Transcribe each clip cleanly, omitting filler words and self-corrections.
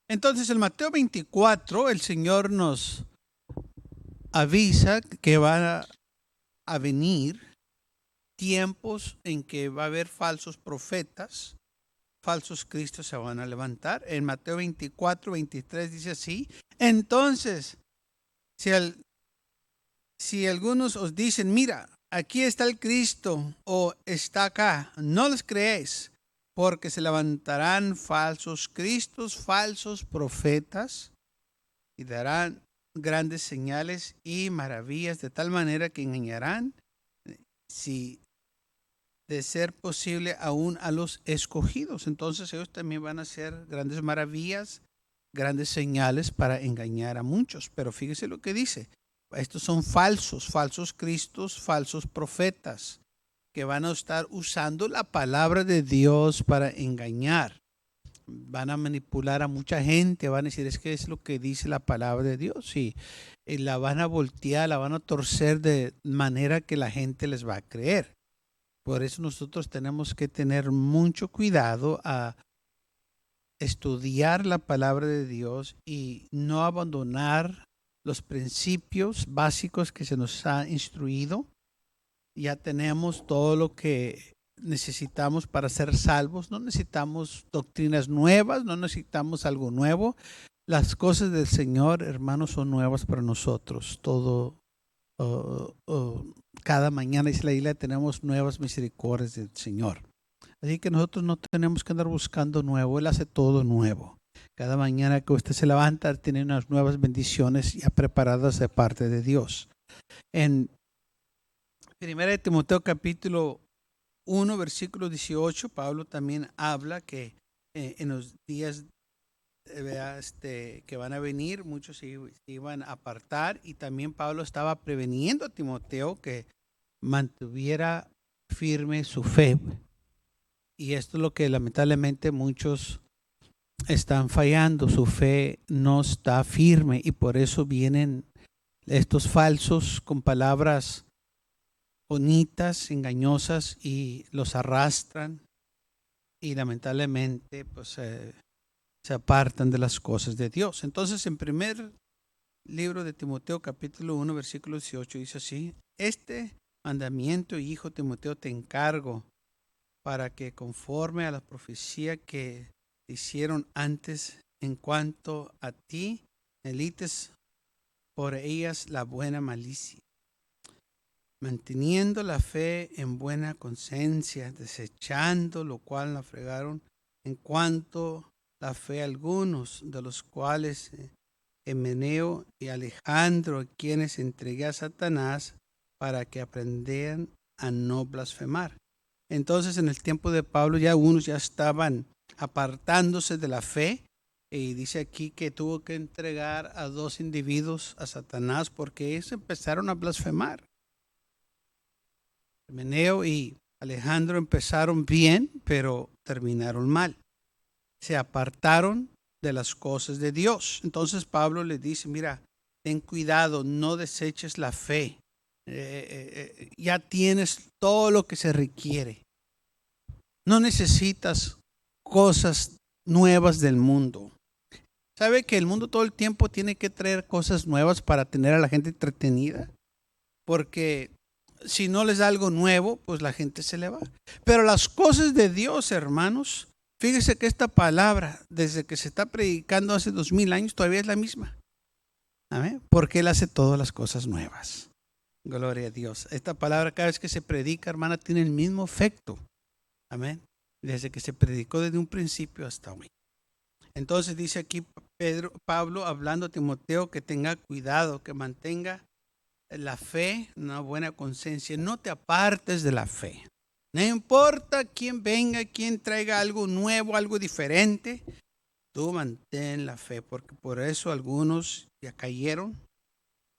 Entonces, en Mateo 24, el Señor nos avisa que van a venir tiempos en que va a haber falsos profetas, falsos cristos se van a levantar. En Mateo 24, 23 dice así: entonces, si algunos os dicen, mira, aquí está el Cristo o está acá, no les creéis, porque se levantarán falsos cristos, falsos profetas, y darán grandes señales y maravillas, de tal manera que engañarán, si de ser posible, aún a los escogidos. Entonces ellos también van a hacer grandes maravillas, grandes señales para engañar a muchos. Pero fíjese lo que dice: estos son falsos cristos, falsos profetas, que van a estar usando la palabra de Dios para engañar. Van a manipular a mucha gente, van a decir, es que es lo que dice la palabra de Dios, y la van a voltear, la van a torcer de manera que la gente les va a creer. Por eso nosotros tenemos que tener mucho cuidado a estudiar la palabra de Dios y no abandonar los principios básicos que se nos ha instruido. Ya tenemos todo lo que necesitamos para ser salvos. No necesitamos doctrinas nuevas, no necesitamos algo nuevo. Las cosas del Señor, hermanos, son nuevas para nosotros. Cada mañana, dice la Biblia, tenemos nuevas misericordias del Señor. Así que nosotros no tenemos que andar buscando nuevo. Él hace todo nuevo. Cada mañana que usted se levanta, tiene unas nuevas bendiciones ya preparadas de parte de Dios. En 1 Timoteo capítulo 1, versículo 18, Pablo también habla que en los días que van a venir, muchos se iban a apartar, y también Pablo estaba preveniendo a Timoteo que mantuviera firme su fe. Y esto es lo que lamentablemente muchos están fallando: su fe no está firme, y por eso vienen estos falsos con palabras bonitas, engañosas, y los arrastran, y lamentablemente pues se apartan de las cosas de Dios. Entonces, en primer libro de Timoteo capítulo 1 versículo 18 dice así: este mandamiento, hijo Timoteo, te encargo, para que conforme a la profecía que te hicieron antes en cuanto a ti, elites por ellas la buena malicia, manteniendo la fe en buena conciencia, desechando lo cual la fregaron en cuanto la fe algunos, de los cuales Himeneo y Alejandro, quienes entregué a Satanás para que aprendan a no blasfemar. Entonces, en el tiempo de Pablo, ya unos ya estaban apartándose de la fe, y dice aquí que tuvo que entregar a 2 individuos a Satanás porque ellos empezaron a blasfemar. Himeneo y Alejandro empezaron bien, pero terminaron mal. Se apartaron de las cosas de Dios. Entonces Pablo le dice: mira, ten cuidado, no deseches la fe. Ya tienes todo lo que se requiere. No necesitas cosas nuevas del mundo. ¿Sabe que el mundo todo el tiempo tiene que traer cosas nuevas para tener a la gente entretenida? Porque si no les da algo nuevo, pues la gente se le va. Pero las cosas de Dios, hermanos, fíjese que esta palabra, desde que se está predicando hace 2000 años, todavía es la misma. ¿Amén? Porque Él hace todas las cosas nuevas. Gloria a Dios. Esta palabra, cada vez que se predica, hermana, tiene el mismo efecto. Amén. Desde que se predicó desde un principio hasta hoy. Entonces dice aquí Pablo hablando a Timoteo que tenga cuidado, que mantenga la fe, una buena conciencia. No te apartes de la fe. No importa quién venga, quién traiga algo nuevo, algo diferente, tú mantén la fe, porque por eso algunos ya cayeron,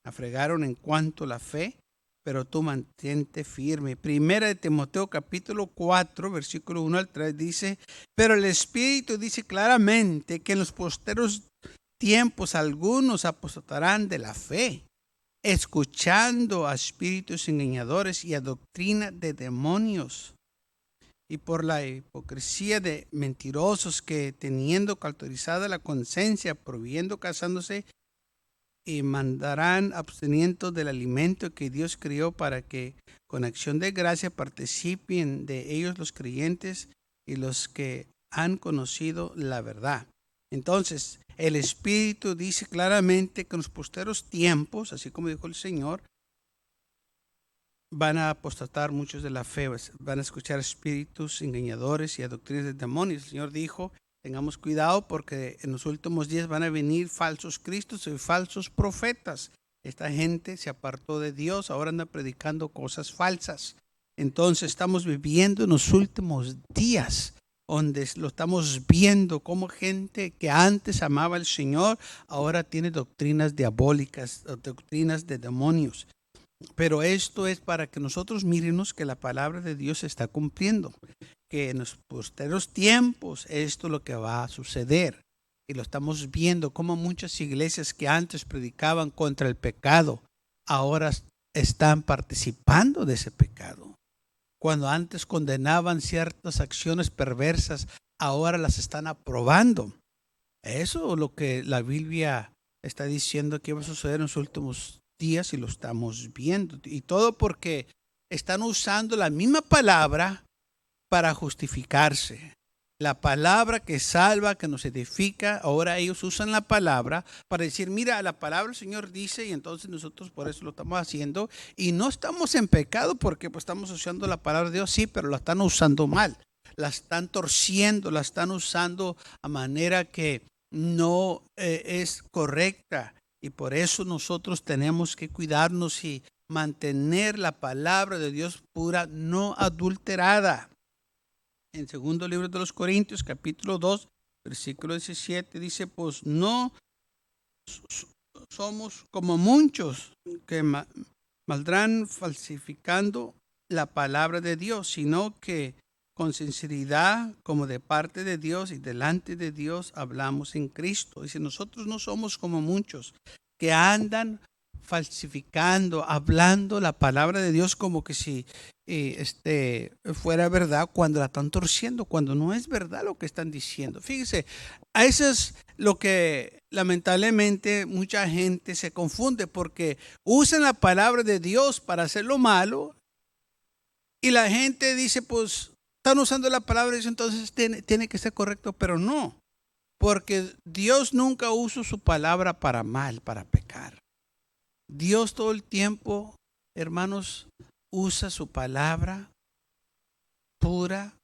afregaron en cuanto a la fe, pero tú mantente firme. Primera de Timoteo capítulo 4, versículo 1 al 3 dice: pero el Espíritu dice claramente que en los posteros tiempos algunos apostatarán de la fe, escuchando a espíritus engañadores y a doctrina de demonios, y por la hipocresía de mentirosos que, teniendo cauterizada la conciencia, prohibiendo casándose, y mandarán absteniendo del alimento que Dios crió, para que con acción de gracia participen de ellos los creyentes y los que han conocido la verdad. Entonces, el Espíritu dice claramente que en los posteros tiempos, así como dijo el Señor, van a apostatar muchos de la fe, van a escuchar espíritus engañadores y a doctrinas de demonios. El Señor dijo: tengamos cuidado porque en los últimos días van a venir falsos cristos y falsos profetas. Esta gente se apartó de Dios, ahora anda predicando cosas falsas. Entonces estamos viviendo en los últimos días, donde lo estamos viendo como gente que antes amaba al Señor, ahora tiene doctrinas diabólicas, doctrinas de demonios. Pero esto es para que nosotros miremos que la palabra de Dios se está cumpliendo, que en los posteriores tiempos esto es lo que va a suceder. Y lo estamos viendo como muchas iglesias que antes predicaban contra el pecado, ahora están participando de ese pecado. Cuando antes condenaban ciertas acciones perversas, ahora las están aprobando. Eso es lo que la Biblia está diciendo que va a suceder en los últimos días, y lo estamos viendo. Y todo porque están usando la misma palabra para justificarse. La palabra que salva, que nos edifica, ahora ellos usan la palabra para decir: mira, la palabra del Señor dice, y entonces nosotros por eso lo estamos haciendo, y no estamos en pecado porque pues estamos usando la palabra de Dios, sí, pero la están usando mal, la están torciendo, la están usando a manera que no es correcta. Y por eso nosotros tenemos que cuidarnos y mantener la palabra de Dios pura, no adulterada. En segundo libro de los Corintios, capítulo 2, versículo 17, dice: pues no somos como muchos que maldrán falsificando la palabra de Dios, sino que con sinceridad, como de parte de Dios y delante de Dios, hablamos en Cristo. Dice: nosotros no somos como muchos que andan falsificando, hablando la palabra de Dios como que si fuera verdad, cuando la están torciendo, cuando no es verdad lo que están diciendo. Fíjese, a eso es lo que lamentablemente mucha gente se confunde, porque usan la palabra de Dios para hacer lo malo, y la gente dice: pues están usando la palabra de Dios, entonces tiene que ser correcto. Pero no, porque Dios nunca usa su palabra para mal, para pecar. Dios todo el tiempo, hermanos, usa su palabra pura.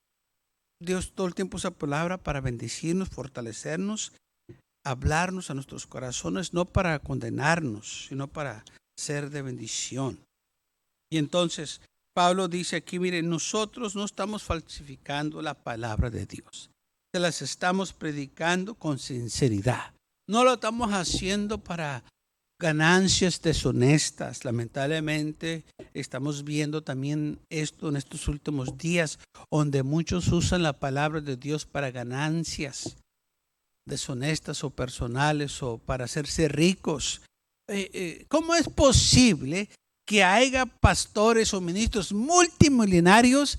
Dios todo el tiempo usa su palabra para bendecirnos, fortalecernos, hablarnos a nuestros corazones, no para condenarnos, sino para ser de bendición. Y entonces Pablo dice aquí: miren, nosotros no estamos falsificando la palabra de Dios, se las estamos predicando con sinceridad. No lo estamos haciendo para ganancias deshonestas. Lamentablemente estamos viendo también esto en estos últimos días, donde muchos usan la palabra de Dios para ganancias deshonestas o personales, o para hacerse ricos. ¿Cómo es posible que haya pastores o ministros multimillonarios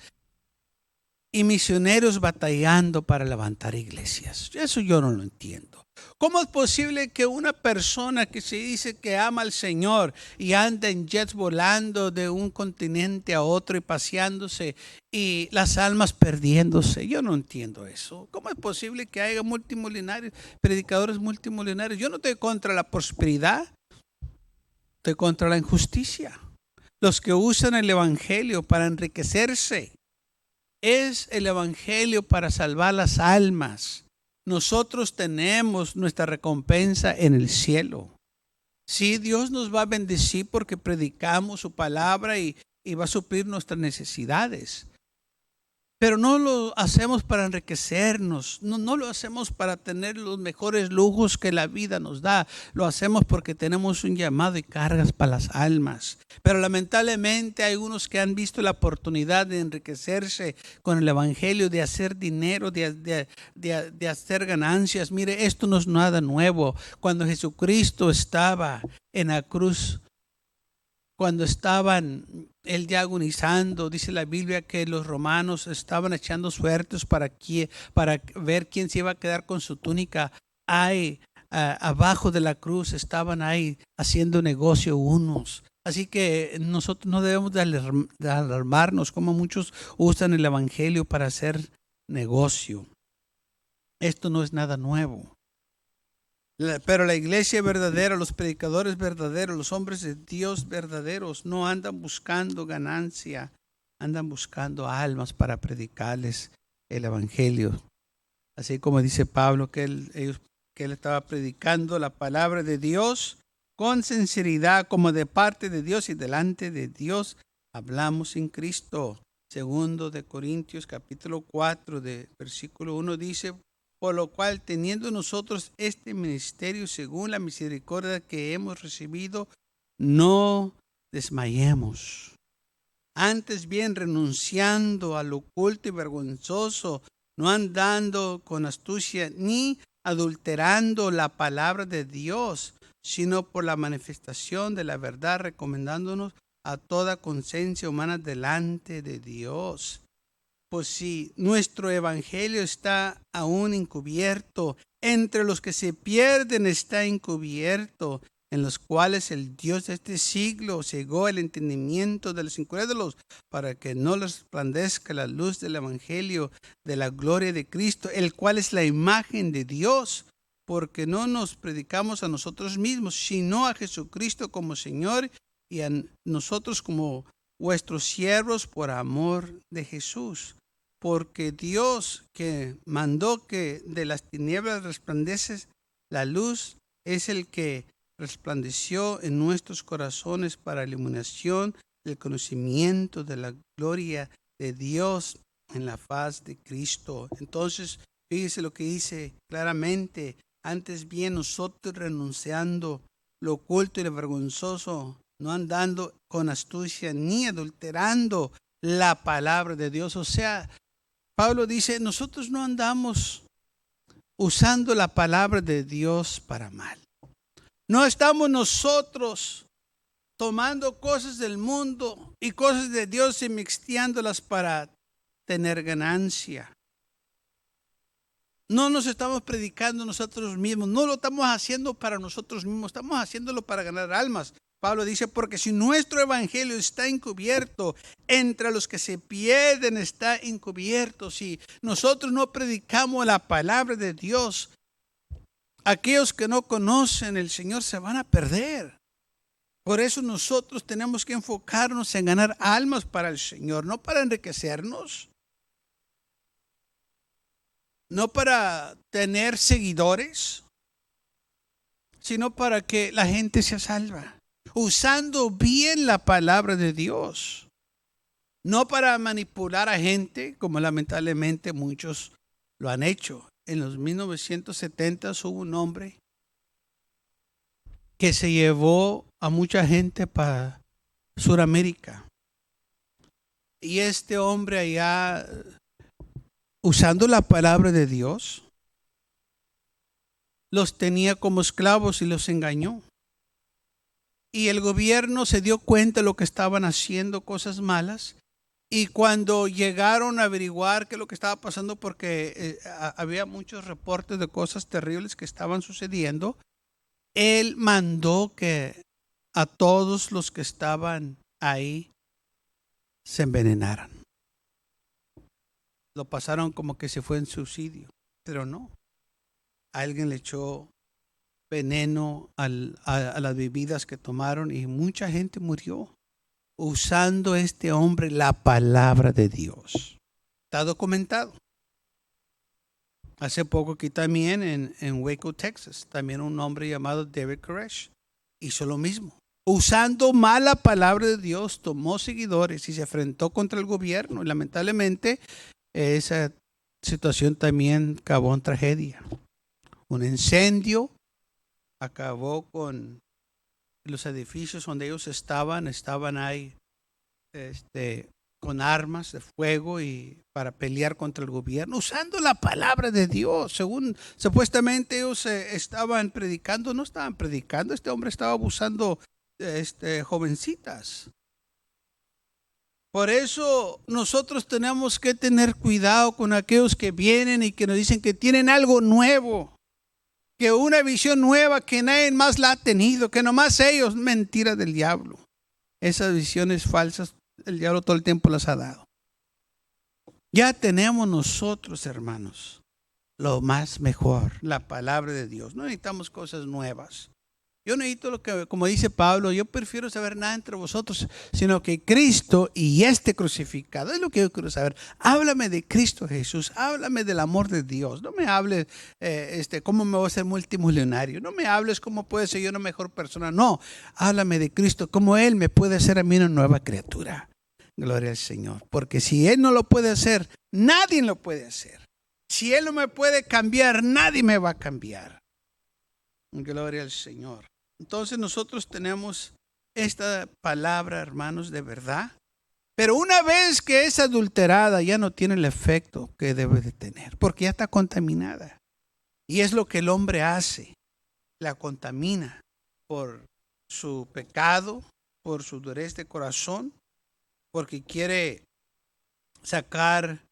y misioneros batallando para levantar iglesias? Eso yo no lo entiendo. ¿Cómo es posible que una persona que se dice que ama al Señor y anda en jets volando de un continente a otro y paseándose, y las almas perdiéndose? Yo no entiendo eso. ¿Cómo es posible que haya multimillonarios, predicadores multimillonarios? Yo no estoy contra la prosperidad, estoy contra la injusticia. Los que usan el evangelio para enriquecerse. Es el evangelio para salvar las almas. Nosotros tenemos nuestra recompensa en el cielo. Sí, Dios nos va a bendecir porque predicamos su palabra y va a suplir nuestras necesidades. Pero no lo hacemos para enriquecernos, no lo hacemos para tener los mejores lujos que la vida nos da. Lo hacemos porque tenemos un llamado y cargas para las almas. Pero lamentablemente hay unos que han visto la oportunidad de enriquecerse con el evangelio, de hacer dinero, de hacer ganancias. Mire, esto no es nada nuevo. Cuando Jesucristo estaba en la cruz, cuando estaban él ya agonizando. Dice la Biblia que los romanos estaban echando suertes para ver quién se iba a quedar con su túnica. Abajo de la cruz estaban ahí haciendo negocio unos. Así que nosotros no debemos de alarmarnos como muchos usan el evangelio para hacer negocio. Esto no es nada nuevo. Pero la iglesia verdadera, los predicadores verdaderos, los hombres de Dios verdaderos no andan buscando ganancia, andan buscando almas para predicarles el evangelio. Así como dice Pablo que él estaba predicando la palabra de Dios con sinceridad, como de parte de Dios y delante de Dios hablamos en Cristo. Segundo de Corintios capítulo 4 de versículo 1 dice: por lo cual, teniendo nosotros este ministerio según la misericordia que hemos recibido, no desmayemos. Antes bien, renunciando a lo oculto y vergonzoso, no andando con astucia ni adulterando la palabra de Dios, sino por la manifestación de la verdad, recomendándonos a toda conciencia humana delante de Dios. Pues si nuestro evangelio está aún encubierto, entre los que se pierden está encubierto, en los cuales el Dios de este siglo cegó el entendimiento de los incrédulos, para que no les resplandezca la luz del evangelio de la gloria de Cristo, el cual es la imagen de Dios, porque no nos predicamos a nosotros mismos, sino a Jesucristo como Señor, y a nosotros como vuestros siervos por amor de Jesús. Porque Dios, que mandó que de las tinieblas resplandece la luz, es el que resplandeció en nuestros corazones para iluminación del conocimiento de la gloria de Dios en la faz de Cristo. Entonces, fíjese lo que dice claramente: antes bien nosotros, renunciando lo oculto y lo vergonzoso, no andando con astucia ni adulterando la palabra de Dios. O sea, Pablo dice, nosotros no andamos usando la palabra de Dios para mal. No estamos nosotros tomando cosas del mundo y cosas de Dios y mixteándolas para tener ganancia. No nos estamos predicando nosotros mismos, no lo estamos haciendo para nosotros mismos, estamos haciéndolo para ganar almas. Pablo dice, porque si nuestro evangelio está encubierto, entre los que se pierden está encubierto. Si nosotros no predicamos la palabra de Dios, aquellos que no conocen el Señor se van a perder. Por eso nosotros tenemos que enfocarnos en ganar almas para el Señor, no para enriquecernos, no para tener seguidores, sino para que la gente sea salva, usando bien la palabra de Dios, no para manipular a gente, como lamentablemente muchos lo han hecho. En los 1970 hubo un hombre que se llevó a mucha gente para Sudamérica. Y este hombre allá, usando la palabra de Dios, los tenía como esclavos y los engañó. Y el gobierno se dio cuenta de lo que estaban haciendo, cosas malas. Y cuando llegaron a averiguar qué es lo que estaba pasando, porque había muchos reportes de cosas terribles que estaban sucediendo, él mandó que a todos los que estaban ahí se envenenaran. Lo pasaron como que se fue en suicidio, pero no. Alguien le echó veneno a las bebidas que tomaron y mucha gente murió usando este hombre la palabra de Dios. Está documentado. Hace poco aquí también en Waco, Texas, también un hombre llamado David Koresh hizo lo mismo. Usando mal la palabra de Dios, tomó seguidores y se enfrentó contra el gobierno. Y lamentablemente esa situación también acabó en tragedia. Un incendio acabó con los edificios donde ellos estaban ahí con armas de fuego y para pelear contra el gobierno, usando la palabra de Dios. Según supuestamente ellos estaban predicando, no estaban predicando. Este hombre estaba abusando jovencitas. Por eso nosotros tenemos que tener cuidado con aquellos que vienen y que nos dicen que tienen algo nuevo, que una visión nueva que nadie más la ha tenido, que nomás ellos, mentira del diablo. Esas visiones falsas, el diablo todo el tiempo las ha dado. Ya tenemos nosotros, hermanos, lo más mejor, la palabra de Dios. No necesitamos cosas nuevas. Yo necesito lo que, como dice Pablo, yo prefiero saber nada entre vosotros, sino que Cristo y este crucificado. Es lo que yo quiero saber. Háblame de Cristo Jesús, háblame del amor de Dios. No me hables cómo me voy a ser multimillonario. No me hables cómo puedo ser yo una mejor persona. No, háblame de Cristo, cómo Él me puede hacer a mí una nueva criatura. Gloria al Señor. Porque si Él no lo puede hacer, nadie lo puede hacer. Si Él no me puede cambiar, nadie me va a cambiar. Gloria al Señor. Entonces nosotros tenemos esta palabra, hermanos, de verdad. Pero una vez que es adulterada, ya no tiene el efecto que debe de tener, porque ya está contaminada. Y es lo que el hombre hace, la contamina por su pecado, por su dureza de corazón, porque quiere sacar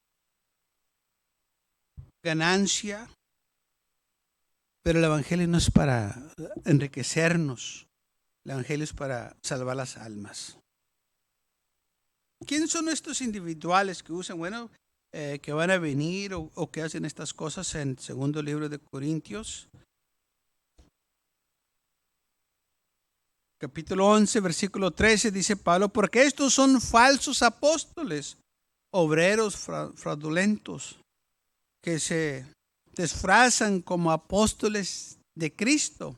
ganancia. Pero el evangelio no es para enriquecernos. El evangelio es para salvar las almas. ¿Quién son estos individuales que usan, que van a venir o que hacen estas cosas en segundo libro de Corintios? Capítulo 11, versículo 13 dice Pablo, porque estos son falsos apóstoles, obreros fraudulentos, que se disfrazan como apóstoles de Cristo.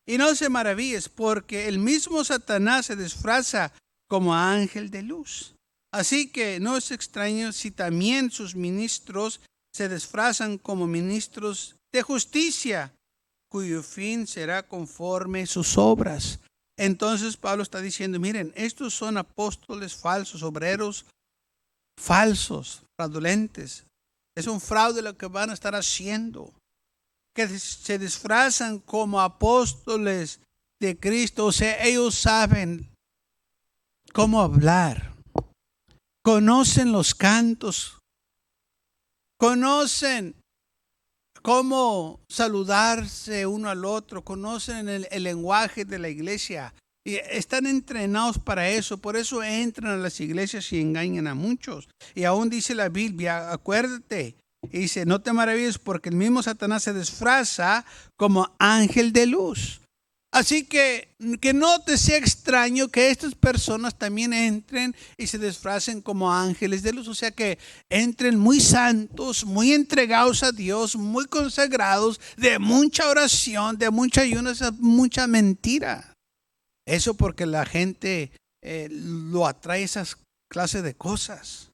Y no se maravilles, porque el mismo Satanás se disfraza como ángel de luz. Así que no es extraño si también sus ministros se disfrazan como ministros de justicia, cuyo fin será conforme sus obras. Entonces Pablo está diciendo, miren, estos son apóstoles falsos, obreros falsos, fraudulentes. Es un fraude lo que van a estar haciendo, que se disfrazan como apóstoles de Cristo. O sea, ellos saben cómo hablar, conocen los cantos, conocen cómo saludarse uno al otro, conocen el lenguaje de la iglesia y están entrenados para eso. Por eso entran a las iglesias y engañan a muchos. Y aún dice la Biblia, acuérdate, y dice, no te maravilles porque el mismo Satanás se disfraza como ángel de luz. Así que no te sea extraño que estas personas también entren y se disfracen como ángeles de luz. O sea, que entren muy santos, muy entregados a Dios, muy consagrados, de mucha oración, de mucha ayuno, mucha mentira. Eso porque la gente lo atrae esas clases de cosas.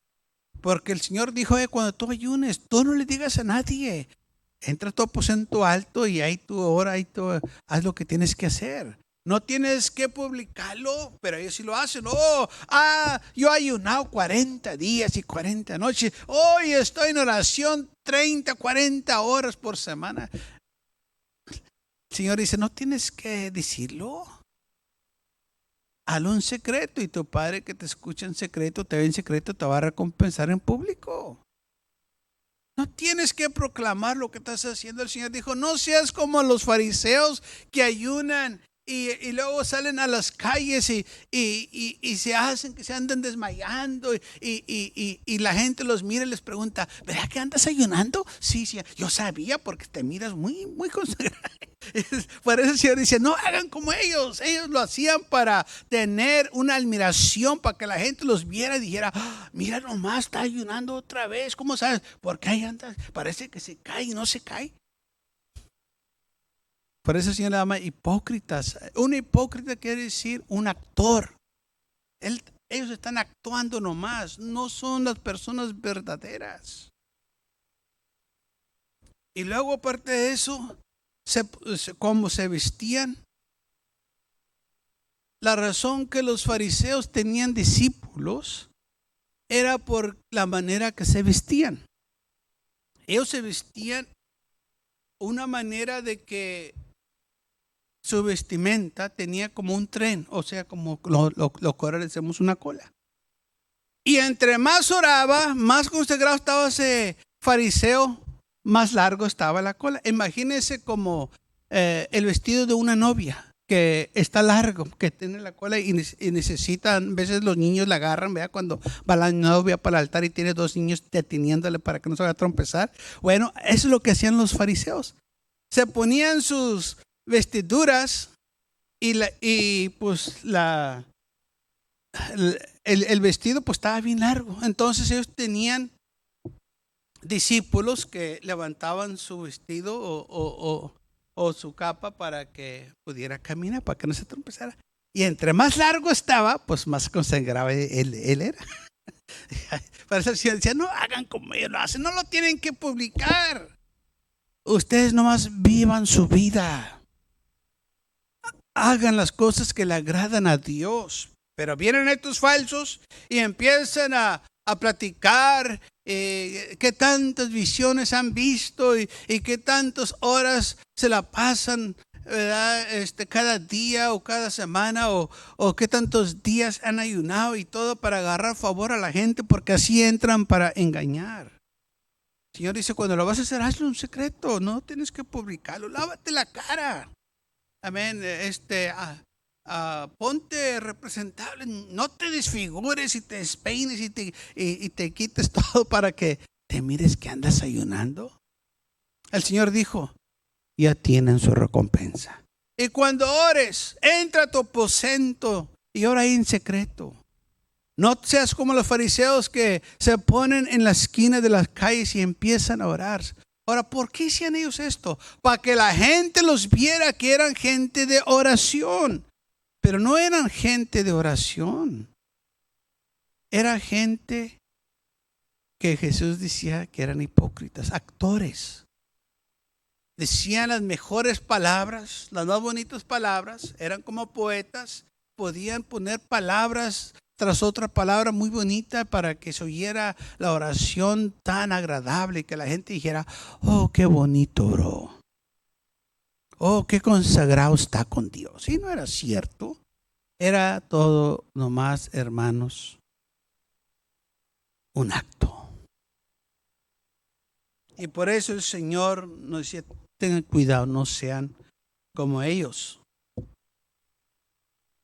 Porque el Señor dijo, cuando tú ayunes, tú no le digas a nadie. Entra a tu aposento alto y ahí tú ora, ahí tú haz lo que tienes que hacer. No tienes que publicarlo, pero ellos sí lo hacen. Yo he ayunado 40 días y 40 noches. Hoy estoy en oración 30, 40 horas por semana. El Señor dice, no tienes que decirlo. Hazlo en secreto y tu Padre que te escucha en secreto, te ve en secreto, te va a recompensar en público. No tienes que proclamar lo que estás haciendo. El Señor dijo, no seas como los fariseos que ayunan y luego salen a las calles y se hacen que se andan desmayando y la gente los mira y les pregunta, ¿verdad que andas ayunando? Sí, yo sabía porque te miras muy, muy consagrado. Por eso el Señor dice, no hagan como ellos. Ellos lo hacían para tener una admiración, para que la gente los viera y dijera, mira nomás, está ayunando otra vez. ¿Cómo sabes? Porque ahí anda, parece que se cae y no se cae. Por eso el Señor le llama hipócritas. Un hipócrita quiere decir un actor. Ellos están actuando nomás, no son las personas verdaderas. Y luego aparte de eso, cómo se vestían. La razón que los fariseos tenían discípulos era por la manera que se vestían. Ellos se vestían una manera de que su vestimenta tenía como un tren, o sea, como lo que ahora le decimos una cola. Y entre más oraba, más consagrado estaba ese fariseo, más largo estaba la cola. Imagínense como el vestido de una novia que está largo, que tiene la cola y necesitan, a veces los niños la agarran, vea, cuando va la novia para el altar y tiene dos niños deteniéndole para que no se vaya a trompezar. Bueno, eso es lo que hacían los fariseos. Se ponían sus vestiduras y pues el vestido pues estaba bien largo. Entonces ellos tenían discípulos que levantaban su vestido o su capa para que pudiera caminar, para que no se trompezara. Y entre más largo estaba, pues más consagrado él era. Para eso decía, no hagan como ellos lo hacen, no lo tienen que publicar. Ustedes nomás vivan su vida. Hagan las cosas que le agradan a Dios. Pero vienen estos falsos y empiezan a platicar qué tantas visiones han visto y qué tantas horas se la pasan, ¿verdad? Cada día o cada semana o qué tantos días han ayunado y todo para agarrar favor a la gente, porque así entran para engañar. El Señor dice, cuando lo vas a hacer, hazlo en secreto, no tienes que publicarlo, lávate la cara. Amén. Ponte representable, no te desfigures y te despeines y te quites todo para que te mires que andas ayunando. El Señor dijo, ya tienen su recompensa. Y cuando ores, entra a tu aposento y ora ahí en secreto. No seas como los fariseos que se ponen en la esquina de las calles y empiezan a orar. Ahora, ¿por qué hacían ellos esto? Para que la gente los viera que eran gente de oración. Pero no eran gente de oración. Era gente que Jesús decía que eran hipócritas, actores. Decían las mejores palabras, las más bonitas palabras. Eran como poetas. Podían poner palabras tras otra palabra muy bonita para que se oyera la oración tan agradable que la gente dijera, oh, qué bonito oró. Oh, qué consagrado está con Dios. Y no era cierto. Era todo nomás, hermanos, un acto. Y por eso el Señor nos decía, tengan cuidado, no sean como ellos.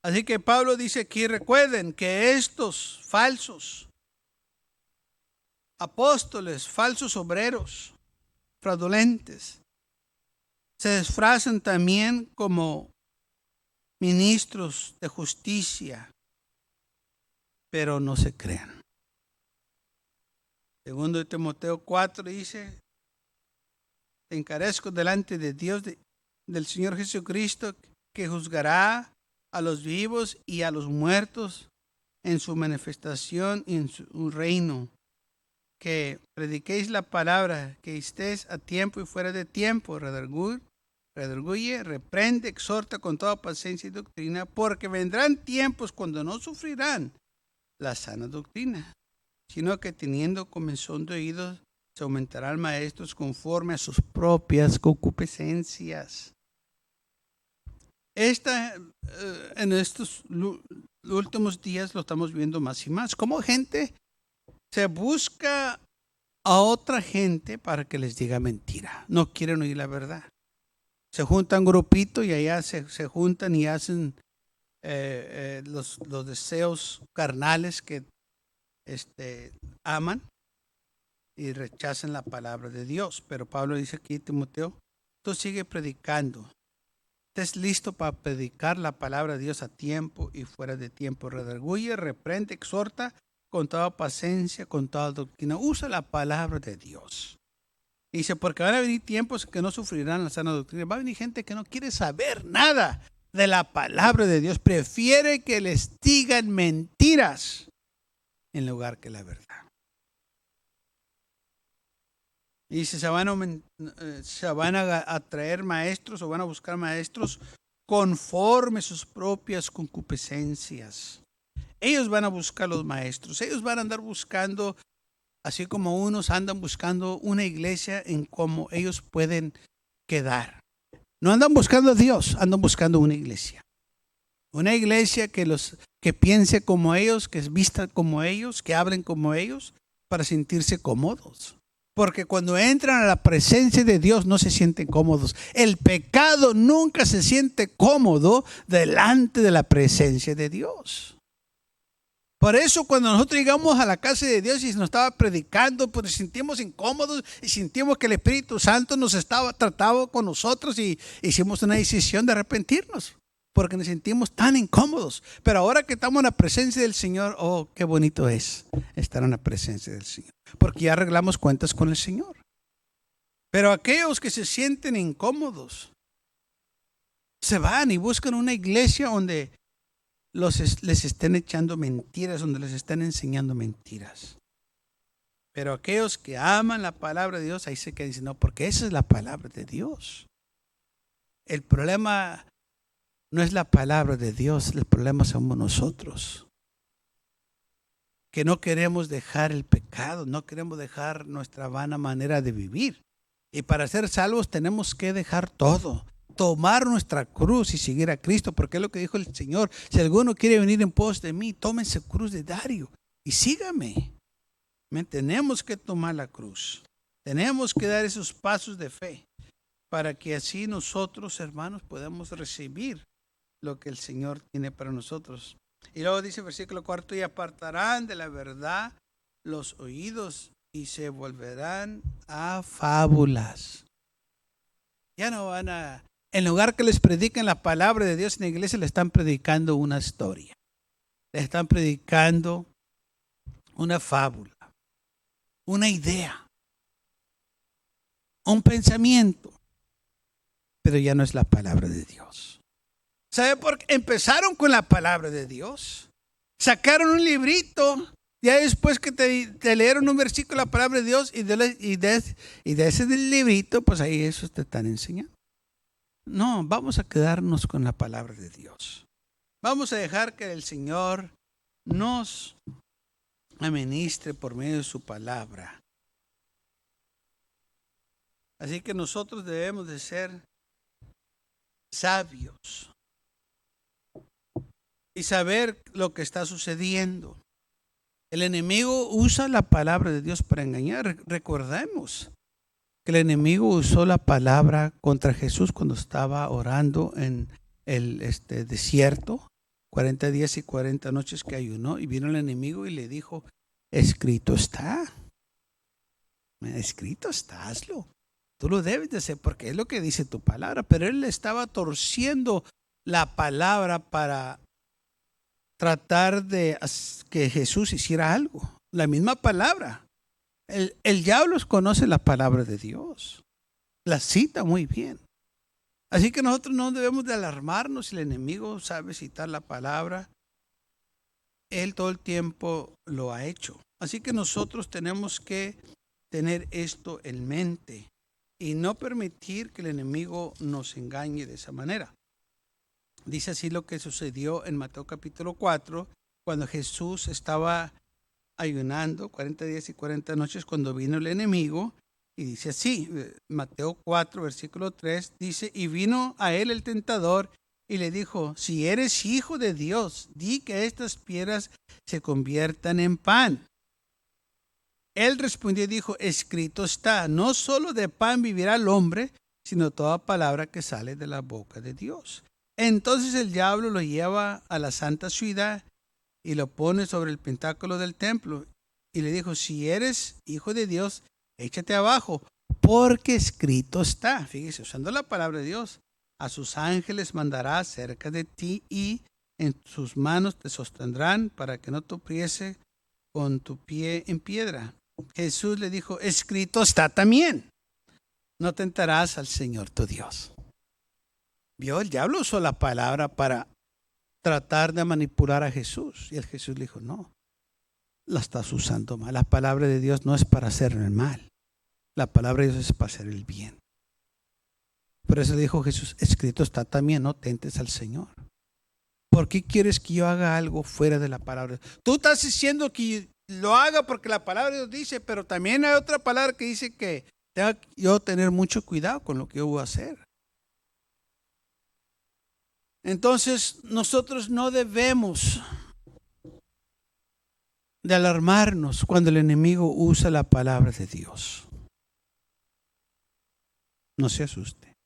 Así que Pablo dice aquí, recuerden que estos falsos apóstoles, falsos obreros, fraudulentes, se disfrazan también como ministros de justicia, pero no se crean. Segundo de Timoteo 4 dice, te encarezco delante de Dios, del Señor Jesucristo, que juzgará a los vivos y a los muertos en su manifestación y en su reino. Que prediquéis la palabra, que estés a tiempo y fuera de tiempo, redarguye, reprende, exhorta con toda paciencia y doctrina, porque vendrán tiempos cuando no sufrirán la sana doctrina, sino que teniendo comezón de oídos, se aumentarán maestros conforme a sus propias concupiscencias. En estos últimos días lo estamos viendo más y más. Como gente se busca a otra gente para que les diga mentira. No quieren oír la verdad. Se juntan grupitos y allá se juntan y hacen los deseos carnales que aman y rechazan la palabra de Dios. Pero Pablo dice aquí, Timoteo, tú sigue predicando. Estés listo para predicar la palabra de Dios a tiempo y fuera de tiempo. Redarguye, reprende, exhorta con toda paciencia, con toda doctrina. Usa la palabra de Dios. Dice, porque van a venir tiempos que no sufrirán la sana doctrina. Va a venir gente que no quiere saber nada de la palabra de Dios. Prefiere que les digan mentiras en lugar que la verdad. Dice, se van a traer maestros o van a buscar maestros conforme sus propias concupiscencias. Ellos van a buscar los maestros. Ellos van a andar buscando, así como unos andan buscando una iglesia en cómo ellos pueden quedar. No andan buscando a Dios, andan buscando una iglesia. Una iglesia que piense como ellos, que vista como ellos, que hablen como ellos, para sentirse cómodos. Porque cuando entran a la presencia de Dios no se sienten cómodos. El pecado nunca se siente cómodo delante de la presencia de Dios. Por eso cuando nosotros llegamos a la casa de Dios y nos estaba predicando, pues nos sentimos incómodos y sentimos que el Espíritu Santo nos estaba tratando con nosotros y hicimos una decisión de arrepentirnos. Porque nos sentimos tan incómodos. Pero ahora que estamos en la presencia del Señor, oh, qué bonito es estar en la presencia del Señor. Porque ya arreglamos cuentas con el Señor. Pero aquellos que se sienten incómodos, se van y buscan una iglesia donde les estén echando mentiras, donde les estén enseñando mentiras. Pero aquellos que aman la palabra de Dios, ahí se quedan diciendo, no, porque esa es la palabra de Dios. El problema no es la palabra de Dios, el problema somos nosotros. Que no queremos dejar el pecado, no queremos dejar nuestra vana manera de vivir. Y para ser salvos tenemos que dejar todo, tomar nuestra cruz y seguir a Cristo, porque es lo que dijo el Señor. Si alguno quiere venir en pos de mí, tómense cruz de diario y sígame. Tenemos que tomar la cruz. Tenemos que dar esos pasos de fe para que así nosotros, hermanos, podamos recibir lo que el Señor tiene para nosotros. Y luego dice el versículo 4, y apartarán de la verdad los oídos y se volverán a fábulas. Ya no van a, en lugar que les prediquen la palabra de Dios en la iglesia, le están predicando una historia. Le están predicando una fábula, una idea, un pensamiento, pero ya no es la palabra de Dios. ¿Sabe por qué? Empezaron con la palabra de Dios. Sacaron un librito. Ya después que te leyeron un versículo de la palabra de Dios y de ese del librito, pues ahí eso te están enseñando. No, vamos a quedarnos con la palabra de Dios. Vamos a dejar que el Señor nos administre por medio de su palabra. Así que nosotros debemos de ser sabios y saber lo que está sucediendo. El enemigo usa la palabra de Dios para engañar. Recordemos que el enemigo usó la palabra contra Jesús cuando estaba orando en el desierto, 40 días y 40 noches que ayunó, y vino el enemigo y le dijo, escrito está. Escrito está, hazlo. Tú lo debes de hacer porque es lo que dice tu palabra. Pero él estaba torciendo la palabra para tratar de que Jesús hiciera algo. La misma palabra. El diablo conoce la palabra de Dios. La cita muy bien. Así que nosotros no debemos de alarmarnos si el enemigo sabe citar la palabra. Él todo el tiempo lo ha hecho. Así que nosotros tenemos que tener esto en mente y no permitir que el enemigo nos engañe de esa manera. Dice así lo que sucedió en Mateo capítulo 4, cuando Jesús estaba ayunando 40 días y 40 noches cuando vino el enemigo. Y dice así, Mateo 4, versículo 3, dice, y vino a él el tentador y le dijo, si eres hijo de Dios, di que estas piedras se conviertan en pan. Él respondió y dijo, escrito está, no solo de pan vivirá el hombre, sino toda palabra que sale de la boca de Dios. Entonces el diablo lo lleva a la santa ciudad y lo pone sobre el pináculo del templo. Y le dijo, si eres hijo de Dios, échate abajo, porque escrito está. Fíjese, usando la palabra de Dios, a sus ángeles mandará cerca de ti y en sus manos te sostendrán para que no tropiece con tu pie en piedra. Jesús le dijo, escrito está también, no tentarás al Señor tu Dios. Vio, el diablo usó la palabra para tratar de manipular a Jesús. Y el Jesús le dijo, no, la estás usando mal. La palabra de Dios no es para hacer el mal. La palabra de Dios es para hacer el bien. Por eso dijo Jesús, escrito está también, no tentes al Señor. ¿Por qué quieres que yo haga algo fuera de la palabra? Tú estás diciendo que lo haga porque la palabra de Dios dice, pero también hay otra palabra que dice que tengo que yo tener mucho cuidado con lo que yo voy a hacer. Entonces, nosotros no debemos de alarmarnos cuando el enemigo usa la palabra de Dios. No se asuste.